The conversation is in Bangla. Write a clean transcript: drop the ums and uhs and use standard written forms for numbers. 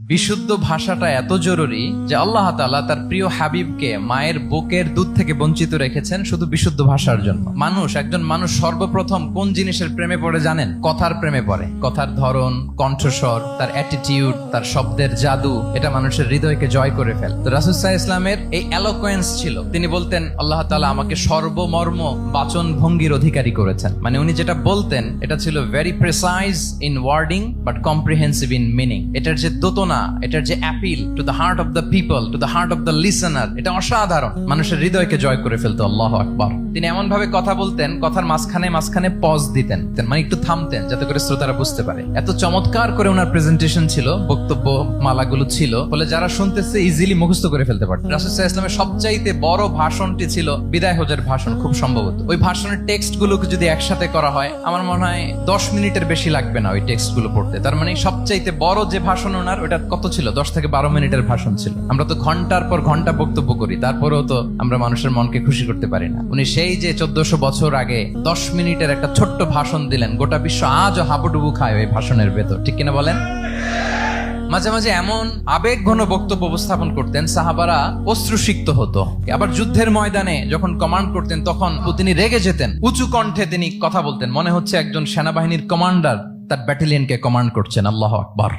বিশুদ্ধ ভাষাটা এত জরুরি যে আল্লাহ তাআলা তার প্রিয় হাবিবকে মায়ের বুকের দুধ থেকে বঞ্চিত রেখেছেন শুধু বিশুদ্ধ ভাষার জন্য। একজন মানুষ সর্বপ্রথম কোন জিনিসের প্রেমে পড়ে জানেন? কথার প্রেমে পড়ে। কথার ধরন, কণ্ঠস্বর, তার অ্যাটিটিউড, তার শব্দের জাদু, এটা মানুষের হৃদয়কে জয় করে ফেলে। তো রাসূল সাল্লাল্লাহু আলাইহি ইসলামের এই এলোকোয়েন্স ছিল। তিনি বলতেন আল্লাহ তাআলা আমাকে সর্বমর্ম বাচন ভঙ্গির অধিকারী করেছেন। মানে উনি যেটা বলতেন এটা ছিল very precise in wording but comprehensive in meaning. এটার যে দোতনা, এটার যে appeal to the heart of the people, to the heart of the listener, এটা অসাধারণ। মানুষের হৃদয়কে জয় করে ফেলতো। আল্লাহু আকবার। তিনি এমন ভাবে কথা বলতেন, কথার মাঝখানে পজ দিতেন, মানে একটু থামতেন যাতে করে শ্রোতারা বুঝতে পারে। এত চমৎকার করে ওনার প্রেজেন্টেশন ছিল, বক্তব্য মালাগুলো ছিল, ফলে যারা শুনতেছে ইজিলি মুখস্থ করে ফেলতে পারত। রাসূল সাল্লাল্লাহু আলাইহি ইসলামের সবচাইতে বড় ভাষণটি ছিল বিদায় হজের ভাষণ, খুব সম্ভবত। ওই ভাষণের টেক্সট গুলোকে যদি একসাথে করা হয়, আমার মনে হয় 10 মিনিটের বেশি লাগবে না ওই টেক্সট গুলো পড়তে। তার মানে সবচাইতে বড় যে ভাষণ ওনার, ওটা কত ছিল? 10 থেকে 12 মিনিটের ভাষণ ছিল। আমরা তো ঘন্টার পর ঘন্টা বক্তব্য করি, তারপরেও তো আমরা মানুষের মনকে খুশি করতে পারি না। উনি সেই যে 1400 বছর আগে 10 মিনিটের একটা ছোট্ট ভাষণ দিলেন, গোটা বিশ্ব আজও হাবুডুবু খায় ওই ভাষণের ভেতর, ঠিক কিনা বলেন? মাঝে মাঝে এমন আবেগ ঘন বক্তব্য উপস্থাপন করতেন, সাহাবারা অশ্রুসিক্ত হতো। আবার যুদ্ধের ময়দানে যখন কমান্ড করতেন, তখন তিনি রেগে যেতেন। উঁচু কণ্ঠে তিনি কথা বলতেন, মনে হচ্ছে একজন সেনাবাহিনীর কমান্ডার তার ব্যাটালিয়নকে কমান্ড করছেন। আল্লাহু আকবার।